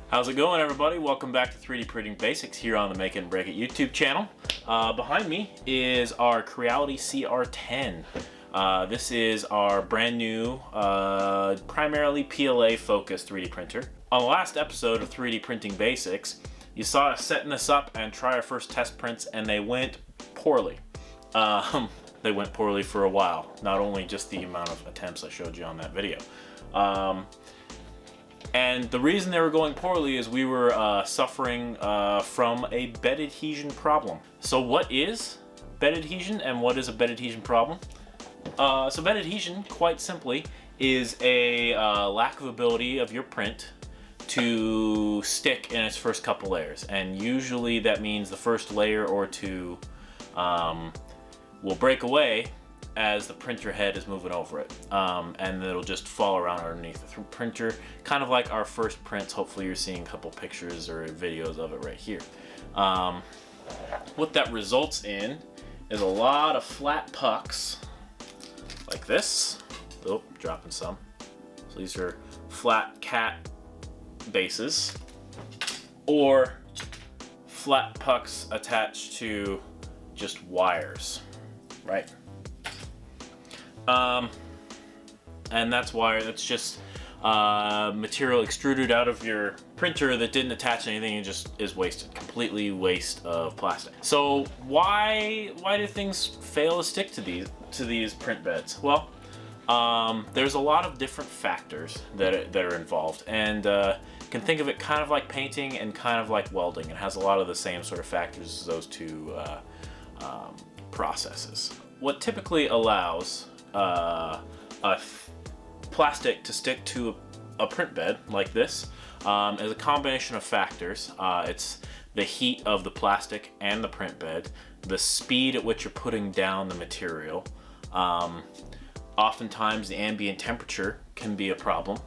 How's it going, everybody? Welcome back to 3D Printing Basics here on the Make It and Break It YouTube channel. Behind me is our Creality CR-10. This is our brand new, primarily PLA focused 3D printer. On the last episode of 3D Printing Basics, you saw us setting this up and try our first test prints, and they went poorly. They went poorly for a while, not only just the amount of attempts I showed you on that video. And the reason they were going poorly is we were suffering from a bed adhesion problem. So what is bed adhesion and what is a bed adhesion problem? So bed adhesion, quite simply, is a lack of ability of your print to stick in its first couple layers. And usually that means the first layer or two will break away as the printer head is moving over it, and it'll just fall around underneath the printer, kind of like our first prints. Hopefully you're seeing a couple pictures or videos of it right here. What that results in is a lot of flat pucks like this. Oh, dropping some. So these are flat cat bases, or flat pucks attached to just wires, right? And that's why it's just material extruded out of your printer that didn't attach anything and just is wasted. Completely waste of plastic. So why do things fail to stick to these print beds? Well, there's a lot of different factors that are involved, and can think of it kind of like painting and kind of like welding. It has a lot of the same sort of factors as those two processes. What typically allows plastic to stick to a print bed like this is a combination of factors. It's the heat of the plastic and the print bed, the speed at which you're putting down the material. Oftentimes the ambient temperature can be a problem,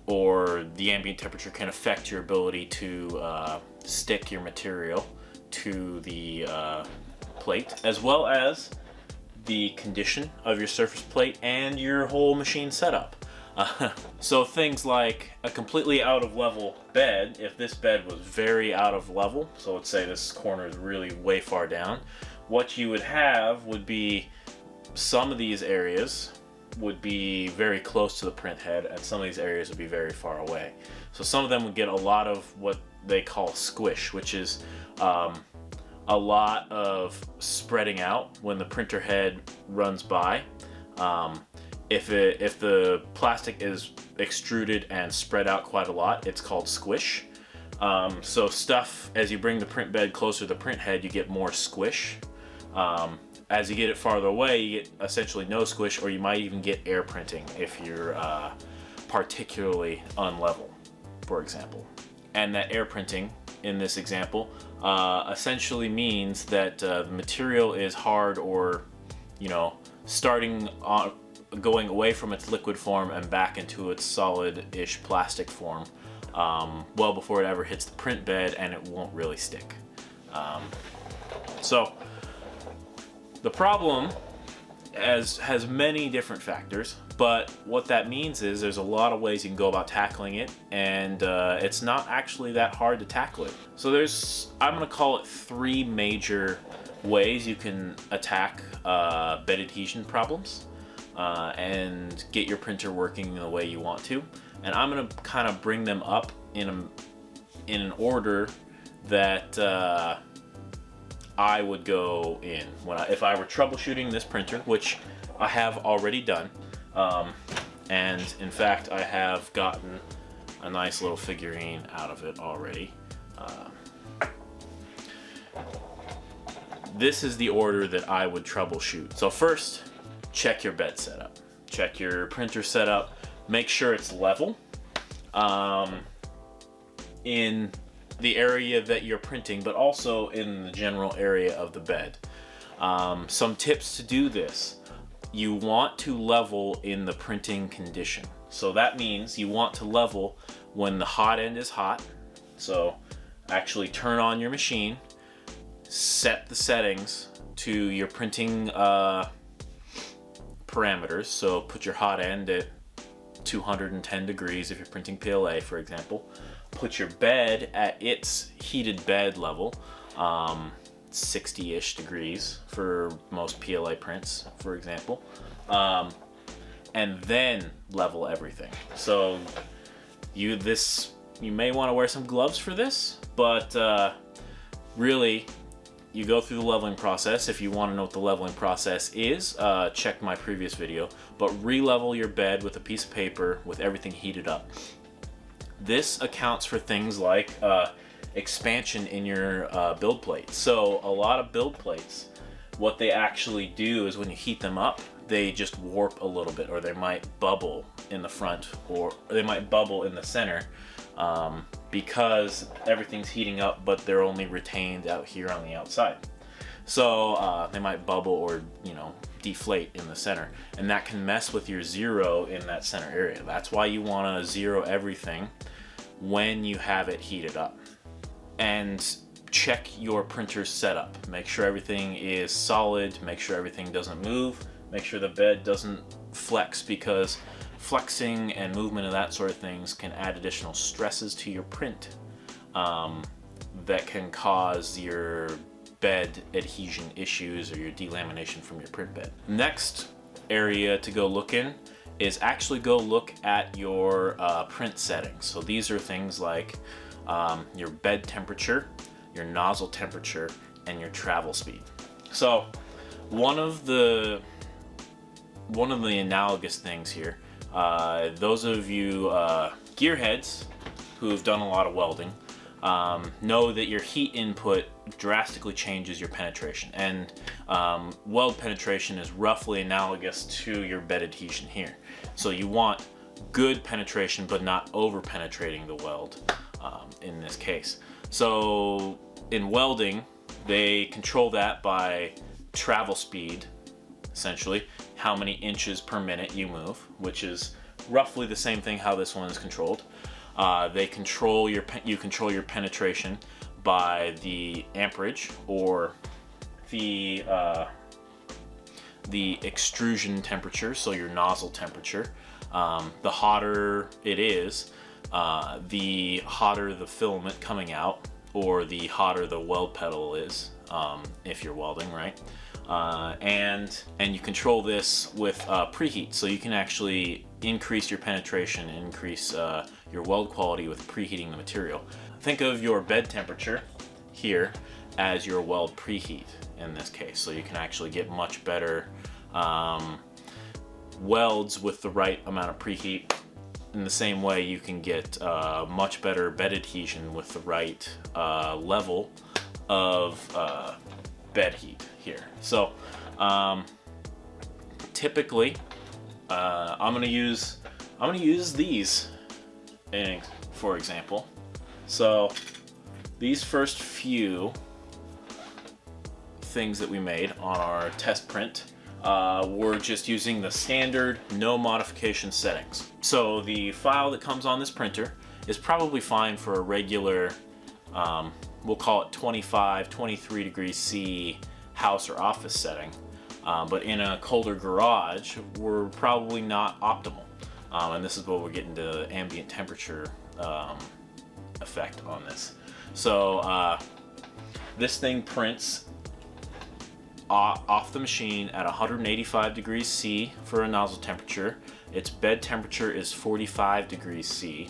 or the ambient temperature can affect your ability to stick your material to the plate, as well as the condition of your surface plate and your whole machine setup. So things like a completely out of level bed, if this bed was very out of level, so let's say this corner is really way far down, what you would have would be some of these areas would be very close to the print head, and some of these areas would be very far away. So some of them would get a lot of what they call squish, which is a lot of spreading out when the printer head runs by. If the plastic is extruded and spread out quite a lot, it's called squish. So stuff, as you bring the print bed closer to the print head, you get more squish. As you get it farther away, you get essentially no squish, or you might even get air printing if you're particularly unlevel, for example. And that air printing in this example essentially means that the material is hard, or starting on going away from its liquid form and back into its solid-ish plastic form well before it ever hits the print bed, and it won't really stick. So the problem has many different factors, but what that means is there's a lot of ways you can go about tackling it, and it's not actually that hard to tackle it. So I'm gonna call it 3 major ways you can attack bed adhesion problems and get your printer working the way you want to. And I'm gonna kind of bring them up in an order that I would go in if I were troubleshooting this printer, which I have already done. And in fact, I have gotten a nice little figurine out of it already. This is the order that I would troubleshoot. So first, check your bed setup. Check your printer setup. Make sure it's level in the area that you're printing, but also in the general area of the bed. Some tips to do this. You want to level in the printing condition. So that means you want to level when the hot end is hot. So actually turn on your machine, set the settings to your printing parameters. So put your hot end at 210 degrees if you're printing PLA, for example. Put your bed at its heated bed level, 60-ish degrees for most PLA prints, for example, and then level everything. So you may want to wear some gloves for this, but really, you go through the leveling process. If you want to know what the leveling process is, check my previous video, but re-level your bed with a piece of paper with everything heated up. This accounts for things like expansion in your build plate. So a lot of build plates, what they actually do is when you heat them up, they just warp a little bit, or they might bubble in the front, or they might bubble in the center, because everything's heating up, but they're only retained out here on the outside. So they might bubble or, deflate in the center, and that can mess with your zero in that center area. That's why you want to zero everything when you have it heated up. And check your printer's setup. Make sure everything is solid, make sure everything doesn't move, make sure the bed doesn't flex, because flexing and movement and that sort of things can add additional stresses to your print that can cause your bed adhesion issues or your delamination from your print bed. Next area to go look in is actually go look at your print settings. So these are things like your bed temperature, your nozzle temperature, and your travel speed. So one of the analogous things here, those of you gearheads who've done a lot of welding know that your heat input drastically changes your penetration, and weld penetration is roughly analogous to your bed adhesion here. So you want good penetration but not over penetrating the weld in this case. So in welding, they control that by travel speed, essentially how many inches per minute you move, which is roughly the same thing how this one is controlled. You control your penetration by the amperage, or the extrusion temperature, so your nozzle temperature. The hotter it is, the hotter the filament coming out, or the hotter the weld pedal is, if you're welding, right? And you control this with preheat, so you can actually increase your penetration, increase your weld quality with preheating the material. Think of your bed temperature here as your weld preheat in this case, so you can actually get much better welds with the right amount of preheat. In the same way, you can get much better bed adhesion with the right level of bed heat here. So typically, I'm gonna use these for example. So these first few things that we made on our test print, we're just using the standard no modification settings. So the file that comes on this printer is probably fine for a regular, we'll call it 25, 23 degrees C house or office setting. But in a colder garage, we're probably not optimal. And this is where we're getting to ambient temperature effect on this. So this thing prints off the machine at 185 degrees C for a nozzle temperature. Its bed temperature is 45 degrees C,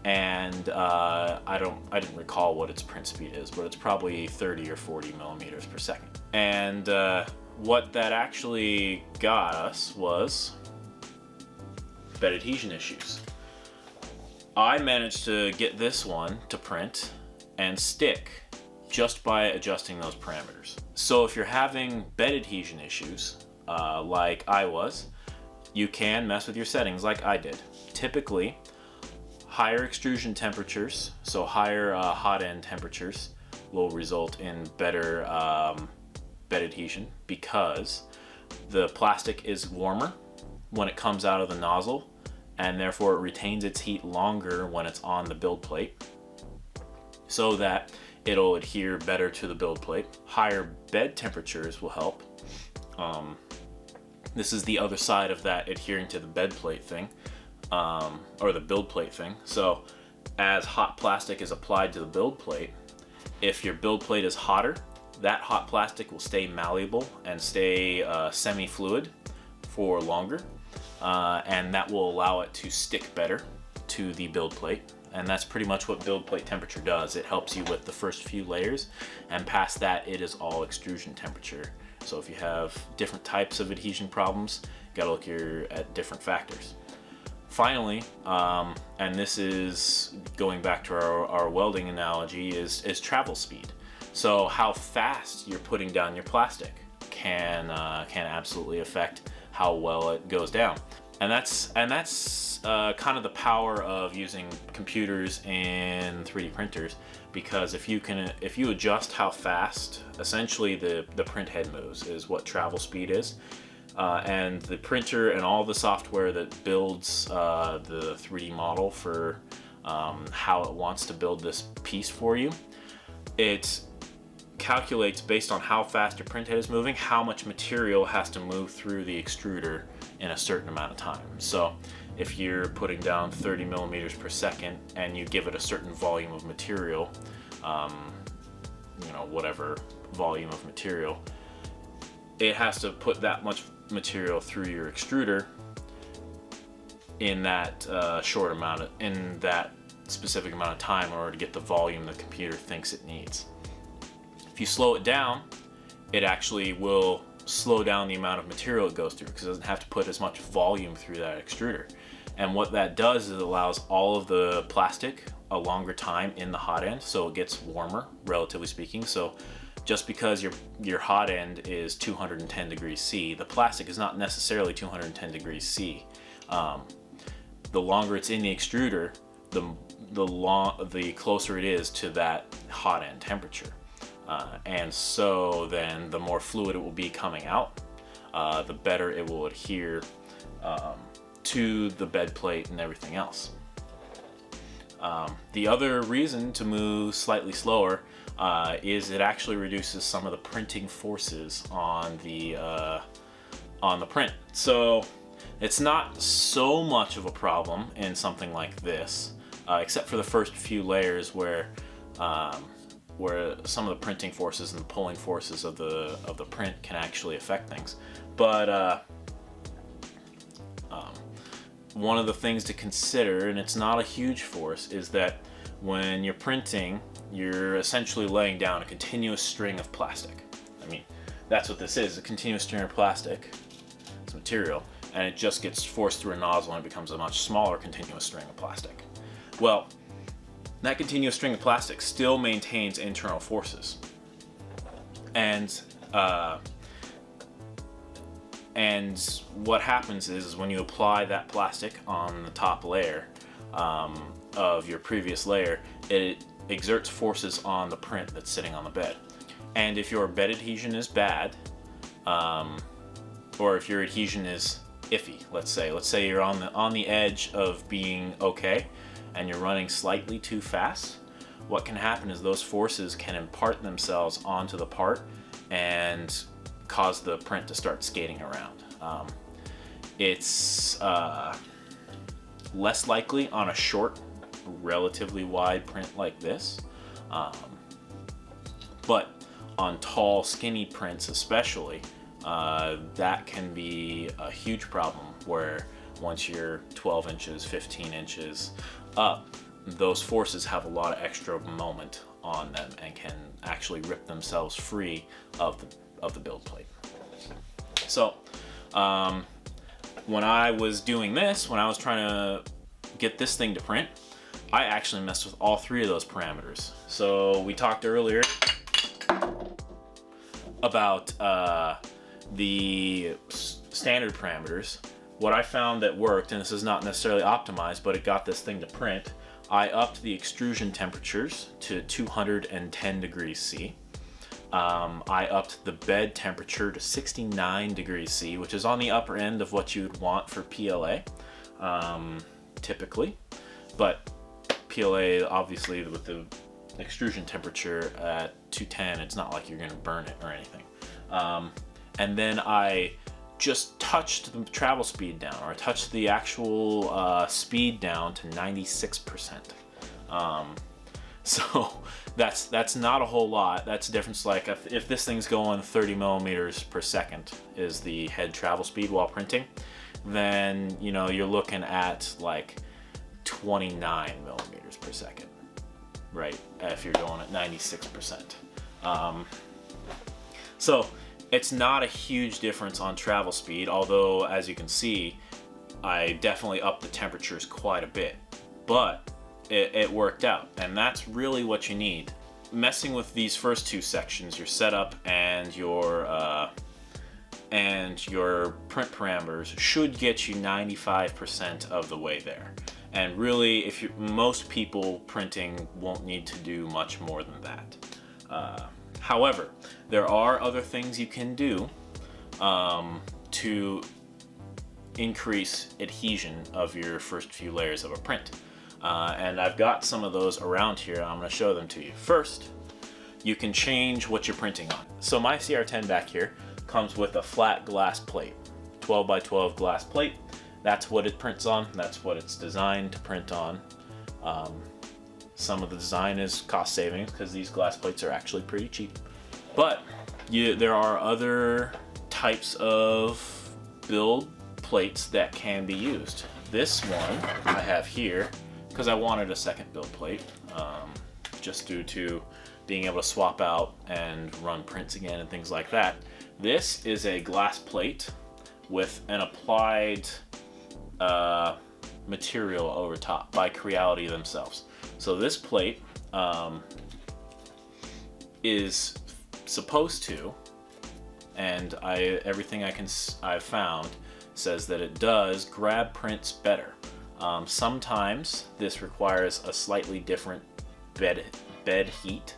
and I didn't recall what its print speed is, but it's probably 30 or 40 millimeters per second. And what that actually got us was bed adhesion issues. I managed to get this one to print and stick just by adjusting those parameters. So if you're having bed adhesion issues, like I was, you can mess with your settings like I did. Typically, higher extrusion temperatures, so higher hot end temperatures, will result in better bed adhesion, because the plastic is warmer when it comes out of the nozzle, and therefore it retains its heat longer when it's on the build plate, so that it'll adhere better to the build plate. Higher bed temperatures will help. This is the other side of that adhering to the bed plate thing. or the build plate thing. So as hot plastic is applied to the build plate, if your build plate is hotter, that hot plastic will stay malleable and stay semi-fluid for longer, and that will allow it to stick better to the build plate. And that's pretty much what build plate temperature does. It helps you with the first few layers, and past that it is all extrusion temperature. So if you have different types of adhesion problems, you gotta look at different factors. Finally, and this is going back to our welding analogy, is travel speed. So how fast you're putting down your plastic can absolutely affect how well it goes down. And that's kind of the power of using computers and 3D printers, because if you adjust how fast essentially the print head moves is what travel speed is. And the printer and all the software that builds the 3D model for how it wants to build this piece for you, it calculates based on how fast your print head is moving, how much material has to move through the extruder in a certain amount of time. So if you're putting down 30 millimeters per second and you give it a certain volume of material, whatever volume of material, it has to put that much material through your extruder in that in that specific amount of time in order to get the volume the computer thinks it needs. If you slow it down, it actually will slow down the amount of material it goes through, because it doesn't have to put as much volume through that extruder. And what that does is it allows all of the plastic a longer time in the hot end, so it gets warmer, relatively speaking. So just because your hot end is 210 degrees C, the plastic is not necessarily 210 degrees C. The longer it's in the extruder, the closer it is to that hot end temperature. And so then the more fluid it will be coming out, the better it will adhere to the bed plate and everything else. The other reason to move slightly slower is it actually reduces some of the printing forces on the print. So it's not so much of a problem in something like this, except for the first few layers where some of the printing forces and the pulling forces of the print can actually affect things. But one of the things to consider, and it's not a huge force, is that when you're printing, you're essentially laying down a continuous string of plastic. I mean, that's what this is, a continuous string of plastic. It's material, and it just gets forced through a nozzle and it becomes a much smaller continuous string of plastic. Well, that continuous string of plastic still maintains internal forces. And what happens is when you apply that plastic on the top layer of your previous layer, it exerts forces on the print that's sitting on the bed. And if your bed adhesion is bad, or if your adhesion is iffy, let's say you're on the edge of being okay, and you're running slightly too fast, what can happen is those forces can impart themselves onto the part and cause the print to start skating around. It's less likely on a short, relatively wide print like this, but on tall, skinny prints especially, that can be a huge problem, where once you're 12 inches, 15 inches up, those forces have a lot of extra moment on them and can actually rip themselves free of the build plate. So when I was doing this, when I was trying to get this thing to print, I actually messed with all three of those parameters. So we talked earlier about the standard parameters. What I found that worked, and this is not necessarily optimized, but it got this thing to print, I upped the extrusion temperatures to 210 degrees C. I upped the bed temperature to 69 degrees C, which is on the upper end of what you'd want for PLA, typically. But PLA, obviously, with the extrusion temperature at 210, it's not like you're going to burn it or anything. And then I just touched the travel speed down, or I touched the actual speed down to 96%. So that's not a whole lot. That's a difference. Like if this thing's going 30 millimeters per second is the head travel speed while printing, then you know you're looking at like 29 millimeters per second, right? If you're going at 96%. So it's not a huge difference on travel speed, although as you can see, I definitely upped the temperatures quite a bit, but it worked out, and that's really what you need. Messing with these first two sections, your setup and your print parameters, should get you 95% of the way there. And really, most people printing won't need to do much more than that. However, there are other things you can do to increase adhesion of your first few layers of a print. And I've got some of those around here. I'm going to show them to you. First, you can change what you're printing on. So my CR-10 back here comes with a flat glass plate, 12 by 12 glass plate. That's what it prints on. That's what it's designed to print on. Some of the design is cost savings because these glass plates are actually pretty cheap. But there are other types of build plates that can be used. This one I have here because I wanted a second build plate, just due to being able to swap out and run prints again and things like that. This is a glass plate with an applied material over top by Creality themselves. So this plate is supposed to, and everything I've found says that it does grab prints better. Sometimes this requires a slightly different bed heat,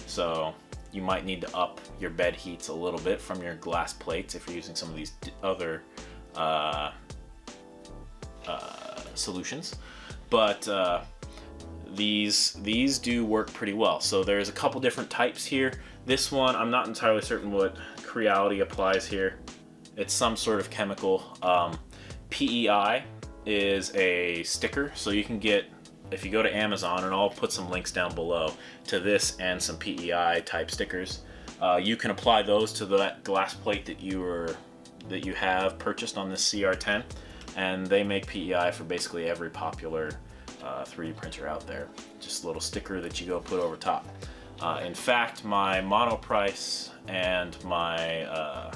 so you might need to up your bed heats a little bit from your glass plates if you're using some of these other solutions. But these do work pretty well. So there's a couple different types here. This one, I'm not entirely certain what Creality applies here. It's some sort of chemical. PEI is a sticker, so you can get, if you go to Amazon, and I'll put some links down below to this and some PEI type stickers. You can apply those to that glass plate that you have purchased on this CR-10, and they make PEI for basically every popular 3D printer out there. Just a little sticker that you go put over top. In fact, my Monoprice and my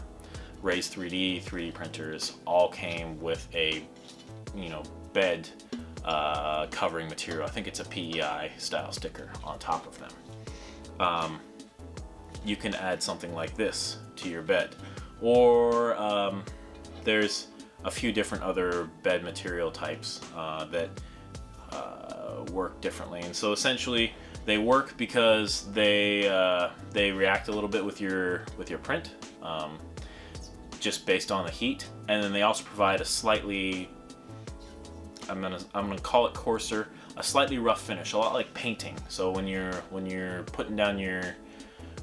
Raise 3D printers all came with a bed covering material. I think it's a PEI style sticker on top of them. You can add something like this to your bed, or there's a few different other bed material types that work differently. And so essentially they work because they react a little bit with your print, just based on the heat, and then they also provide a slightly, I'm gonna call it coarser, a slightly rough finish, a lot like painting. So when you're putting down your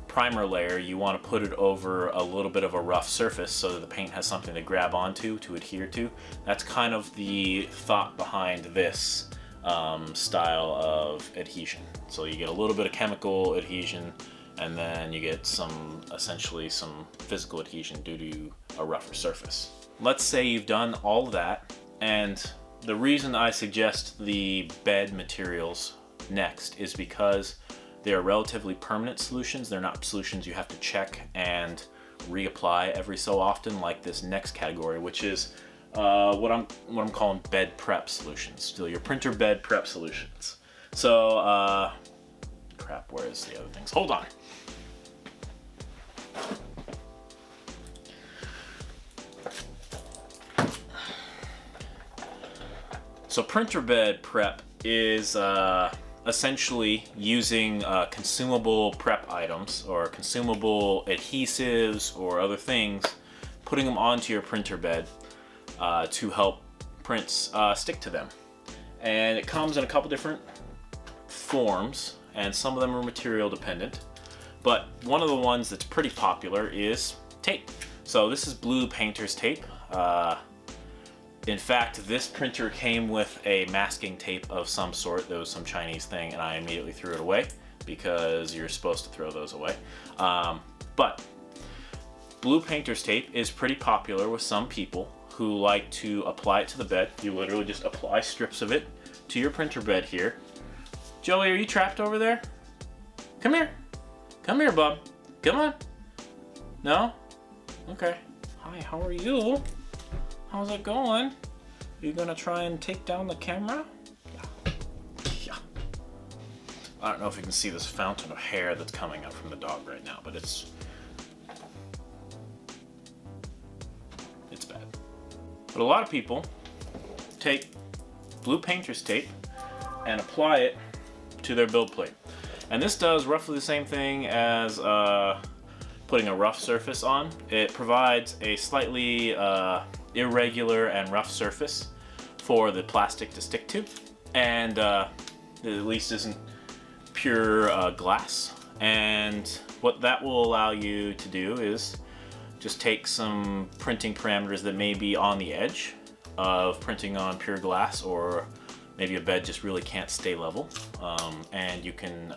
primer layer, you want to put it over a little bit of a rough surface so that the paint has something to grab onto, to adhere to. That's kind of the thought behind this style of adhesion. So you get a little bit of chemical adhesion, and then you get essentially some physical adhesion due to a rougher surface. Let's say you've done all of that, and the reason I suggest the bed materials next is because they're relatively permanent solutions. They're not solutions you have to check and reapply every so often, like this next category, which is what I'm calling bed prep solutions. So your printer bed prep solutions. So crap, where's the other things? Hold on. So printer bed prep is essentially using consumable prep items or consumable adhesives or other things, putting them onto your printer bed to help prints stick to them. And it comes in a couple different forms, and some of them are material dependent, but one of the ones that's pretty popular is tape. So this is blue painter's tape. In fact, this printer came with a masking tape of some sort. There was some Chinese thing, and I immediately threw it away because you're supposed to throw those away. But blue painter's tape is pretty popular with some people who like to apply it to the bed. You literally just apply strips of it to your printer bed here. Joey, are you trapped over there? Come here. Come here, bub. Come on. No? Okay. Hi, how are you? How's it going? You gonna try and take down the camera? Yeah. Yeah. I don't know if you can see this fountain of hair that's coming out from the dog right now, but it's bad. But a lot of people take blue painter's tape and apply it to their build plate. And this does roughly the same thing as putting a rough surface on. It provides a slightly irregular and rough surface for the plastic to stick to, and it at least isn't pure glass. And what that will allow you to do is just take some printing parameters that may be on the edge of printing on pure glass, or maybe a bed just really can't stay level, and you can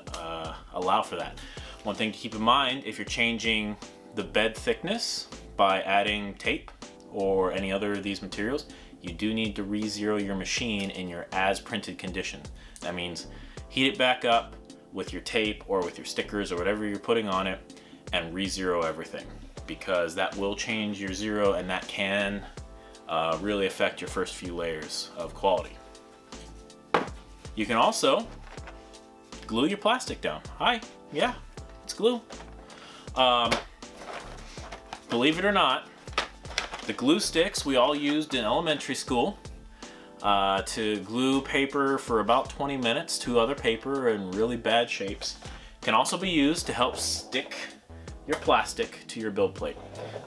allow for that. One thing to keep in mind, if you're changing the bed thickness by adding tape or any other of these materials, you do need to re-zero your machine in your as printed condition. That means heat it back up with your tape or with your stickers or whatever you're putting on it, and re-zero everything, because that will change your zero, and that can really affect your first few layers of quality. You can also glue your plastic down. Hi, yeah, it's glue. Believe it or not, the glue sticks we all used in elementary school to glue paper for about 20 minutes to other paper in really bad shapes can also be used to help stick your plastic to your build plate.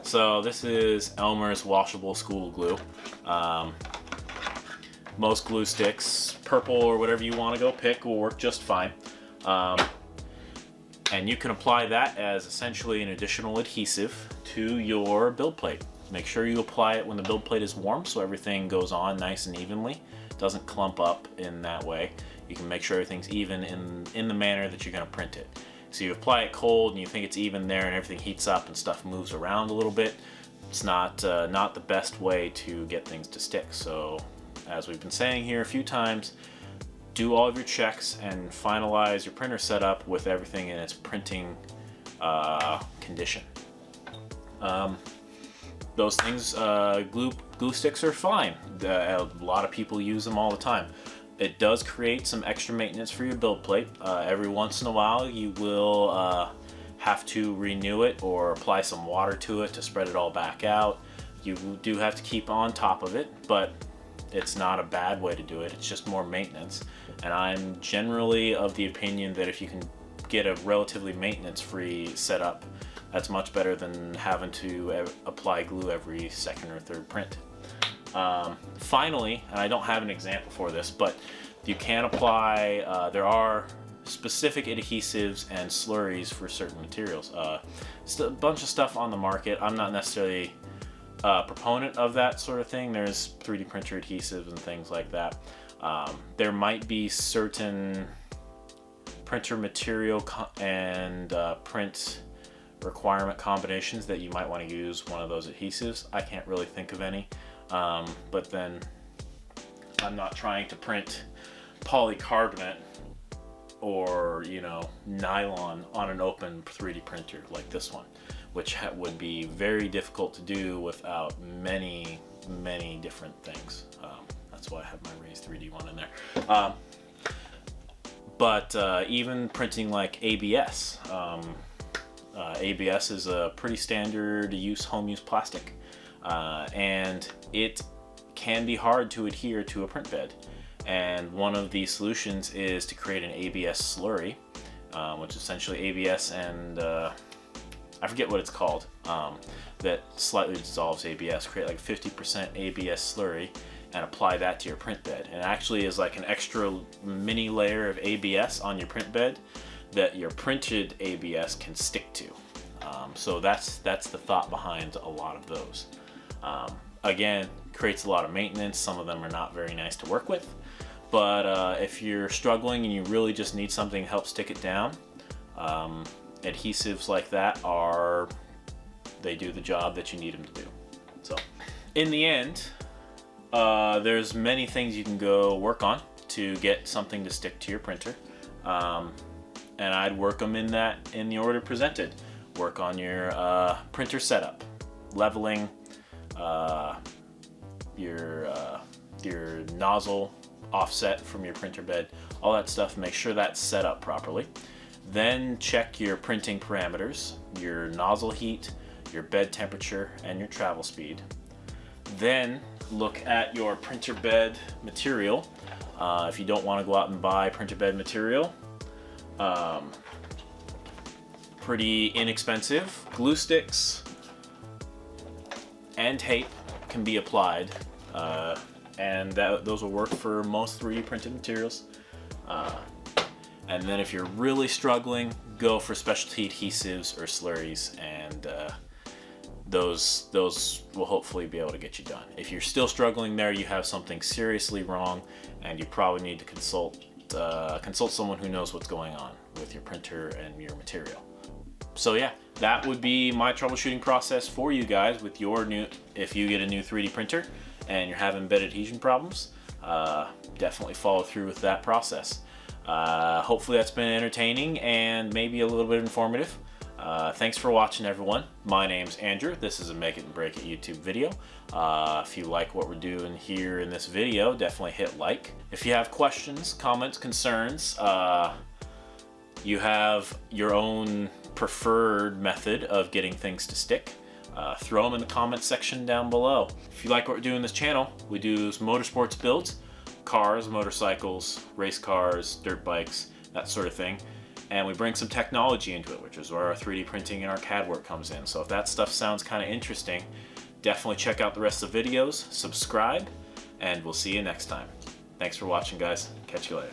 So this is Elmer's washable school glue. Most glue sticks, purple or whatever you want to go pick, will work just fine. And you can apply that as essentially an additional adhesive to your build plate. Make sure you apply it when the build plate is warm so everything goes on nice and evenly. It doesn't clump up in that way. You can make sure everything's even in the manner that you're going to print it. So you apply it cold and you think it's even there and everything heats up and stuff moves around a little bit. It's not the best way to get things to stick. So as we've been saying here a few times, do all of your checks and finalize your printer setup with everything in its printing condition. Those things, glue sticks are fine. A lot of people use them all the time. It does create some extra maintenance for your build plate. Every once in a while you will have to renew it or apply some water to it to spread it all back out. You do have to keep on top of it, but it's not a bad way to do it. It's just more maintenance. And I'm generally of the opinion that if you can get a relatively maintenance-free setup, that's much better than having to apply glue every second or third print. Finally, and I don't have an example for this, but you can apply, there are specific adhesives and slurries for certain materials. Just a bunch of stuff on the market. I'm not necessarily a proponent of that sort of thing. There's 3D printer adhesives and things like that. There might be certain printer material and print requirement combinations that you might want to use one of those adhesives. I can't really think of any, but then I'm not trying to print polycarbonate or nylon on an open 3D printer like this one, which would be very difficult to do without many different things. That's why I have my Raise 3D one in there. But even printing like ABS. ABS is a pretty standard home use plastic, and it can be hard to adhere to a print bed. And one of the solutions is to create an ABS slurry, which is essentially ABS and I forget what it's called, that slightly dissolves ABS. Create like 50% ABS slurry and apply that to your print bed. And it actually is like an extra mini layer of ABS on your print bed that your printed ABS can stick to. So that's the thought behind a lot of those. Again, creates a lot of maintenance. Some of them are not very nice to work with. But if you're struggling and you really just need something to help stick it down, adhesives like that they do the job that you need them to do. So in the end, there's many things you can go work on to get something to stick to your printer. And I'd work them in the order presented. Work on your printer setup, leveling, your nozzle offset from your printer bed, all that stuff. Make sure that's set up properly. Then check your printing parameters, your nozzle heat, your bed temperature, and your travel speed. Then look at your printer bed material. If you don't want to go out and buy printer bed material, pretty inexpensive glue sticks and tape can be applied, and those will work for most 3D printed materials. And then if you're really struggling, go for specialty adhesives or slurries, and those will hopefully be able to get you done. If you're still struggling there, you have something seriously wrong, and you probably need to consult someone who knows what's going on with your printer and your material. So yeah, that would be my troubleshooting process for you guys with if you get a new 3D printer and you're having bed adhesion problems. Definitely follow through with that process. Hopefully that's been entertaining and maybe a little bit informative. Thanks for watching, everyone. My name's Andrew. This is a Make It and Break It YouTube video. If you like what we're doing here in this video, definitely hit like. If you have questions, comments, concerns, you have your own preferred method of getting things to stick, throw them in the comments section down below. If you like what we're doing in this channel, we do motorsports builds, cars, motorcycles, race cars, dirt bikes, that sort of thing. And we bring some technology into it, which is where our 3D printing and our CAD work comes in. So if that stuff sounds kind of interesting, definitely check out the rest of the videos, subscribe, and we'll see you next time. Thanks for watching, guys. Catch you later.